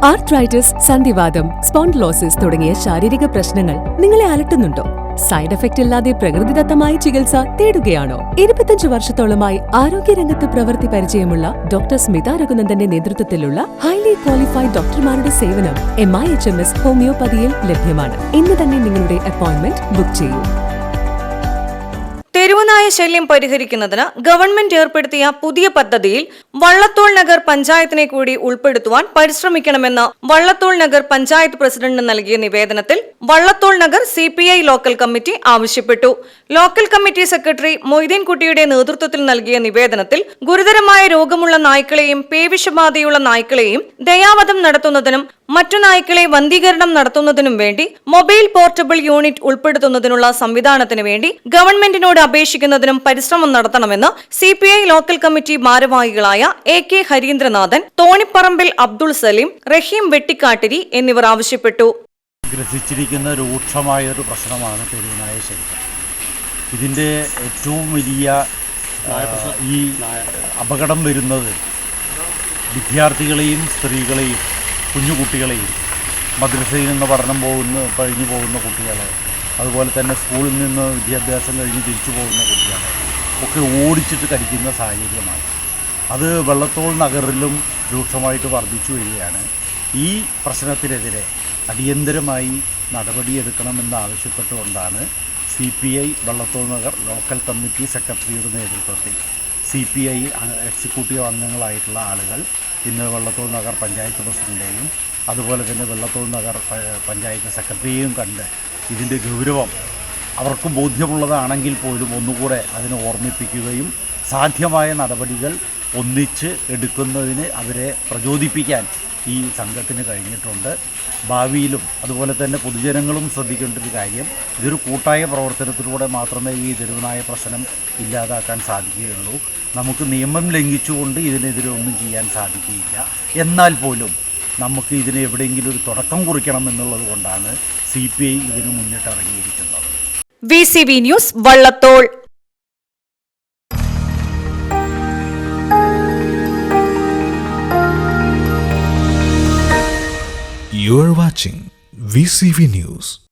Arthritis, സന്ധിവാതം, spondylosis തുടങ്ങിയ ശാരീരിക പ്രശ്നങ്ങൾ നിങ്ങളെ അലട്ടുന്നുണ്ടോ? സൈഡ് എഫക്റ്റ് ഇല്ലാതെ പ്രകൃതിദത്തമായ ചികിത്സ തേടുകയാണോ? 25 വർഷത്തോളമായി ആരോഗ്യരംഗത്ത് പ്രവൃത്തി പരിചയമുള്ള ഡോക്ടർ സ്മിത രഘുനന്ദന്റെ നേതൃത്വത്തിലുള്ള ഹൈലി ക്വാളിഫൈഡ് ഡോക്ടർമാരുടെ സേവനം MIHMS ഹോമിയോപ്പതിയിൽ ലഭ്യമാണ്. ഇന്ന് തന്നെ നിങ്ങളുടെ അപ്പോയിന്റ്മെന്റ് ബുക്ക് ചെയ്യൂ. തെരുവുനായ ശല്യം പരിഹരിക്കുന്നതിന് ഗവൺമെന്റ് ഏർപ്പെടുത്തിയ പുതിയ പദ്ധതിയിൽ വള്ളത്തോൾ നഗർ പഞ്ചായത്തിനെ കൂടി ഉൾപ്പെടുത്തുവാൻ പരിശ്രമിക്കണമെന്ന് വള്ളത്തോൾ നഗർ പഞ്ചായത്ത് പ്രസിഡന്റിന് നൽകിയ നിവേദനത്തിൽ Vallathol Nagar CPI local committee ആവശ്യപ്പെട്ടു. ലോക്കൽ കമ്മിറ്റി സെക്രട്ടറി മൊയ്തീൻകുട്ടിയുടെ നേതൃത്വത്തിൽ നൽകിയ നിവേദനത്തിൽ ഗുരുതരമായ രോഗമുള്ള നായ്ക്കളെയും പേവിഷബാധയുള്ള നായ്ക്കളെയും ദയാവധം നടത്തുന്നതിനും മറ്റു നായ്ക്കളെ വന്ധീകരണം നടത്തുന്നതിനും വേണ്ടി മൊബൈൽ പോർട്ടബിൾ യൂണിറ്റ് ഉൾപ്പെടുത്തുന്നതിനുള്ള സംവിധാനത്തിന് വേണ്ടി ഗവൺമെന്റിനോട് അപേക്ഷിക്കുന്നതിനും പരിശ്രമം നടത്തണമെന്ന് CPI ലോക്കൽ കമ്മിറ്റി ഭാരവാഹികളായ AK ഹരീന്ദ്രനാഥൻ, തോണിപ്പറമ്പിൽ അബ്ദുൾ സലീം, റഹീം വെട്ടിക്കാട്ടിരി എന്നിവർ ആവശ്യപ്പെട്ടു. ഗ്രസിച്ചിരിക്കുന്ന രൂക്ഷമായ ഒരു പ്രശ്നമാണ് തെരുവുനായ ശല്യം. ഇതിൻ്റെ ഏറ്റവും വലിയ ഈ അപകടം വരുന്നത് വിദ്യാർത്ഥികളെയും സ്ത്രീകളെയും കുഞ്ഞുകുട്ടികളെയും മദ്രസയിൽ നിന്ന് പഠനം കഴിഞ്ഞു പോകുന്ന കുട്ടികളെ, അതുപോലെ തന്നെ സ്കൂളിൽ നിന്ന് വിദ്യാഭ്യാസം കഴിഞ്ഞ് തിരിച്ചു പോകുന്ന കുട്ടികളെ ഒക്കെ ഓടിച്ചിട്ട് കടിക്കുന്ന സാഹചര്യമാണ്. അത് വള്ളത്തോൾ നഗറിലും രൂക്ഷമായിട്ട് വർദ്ധിച്ചു വരികയാണ്. ഈ പ്രശ്നത്തിനെതിരെ അടിയന്തരമായി നടപടിയെടുക്കണമെന്ന് ആവശ്യപ്പെട്ടുകൊണ്ടാണ് CPI Vallathol Nagar local committee സെക്രട്ടറിയുടെ നേതൃത്വത്തിൽ CPI എക്സിക്യൂട്ടീവ് അംഗങ്ങളായിട്ടുള്ള ആളുകൾ ഇന്ന് വള്ളത്തോൾ നഗർ പഞ്ചായത്ത് പ്രസിഡന്റിനെയും അതുപോലെ തന്നെ വള്ളത്തോൾ നഗർ പഞ്ചായത്ത് സെക്രട്ടറിയെയും കണ്ട് ഇതിൻ്റെ ഗൗരവം അവർക്കും ബോധ്യമുള്ളതാണെങ്കിൽ പോലും ഒന്നുകൂടെ അതിനെ ഓർമ്മിപ്പിക്കുകയും സാധ്യമായ നടപടികൾ ഒന്നിച്ച് എടുക്കുന്നതിന് അവരെ പ്രചോദിപ്പിക്കാൻ ഈ സംഘത്തിന് കഴിഞ്ഞിട്ടുണ്ട്. ഭാവിയിലും അതുപോലെ തന്നെ പൊതുജനങ്ങളും ശ്രദ്ധിക്കേണ്ട ഒരു കാര്യം, ഇതൊരു കൂട്ടായ പ്രവർത്തനത്തിലൂടെ മാത്രമേ ഈ തെരുവുനായ പ്രശ്നം ഇല്ലാതാക്കാൻ സാധിക്കുകയുള്ളൂ. നമുക്ക് നിയമം ലംഘിച്ചുകൊണ്ട് ഇതിനെതിരെ ഒന്നും ചെയ്യാൻ സാധിക്കുകയില്ല. എന്നാൽ പോലും നമുക്ക് ഇതിന് എവിടെയെങ്കിലും ഒരു തുടക്കം കുറിക്കണം എന്നുള്ളത് കൊണ്ടാണ് CPI ഇതിന് മുന്നിട്ടിറങ്ങിയിരിക്കുന്നത്. VCV news, Vallathol. You are watching VCV News.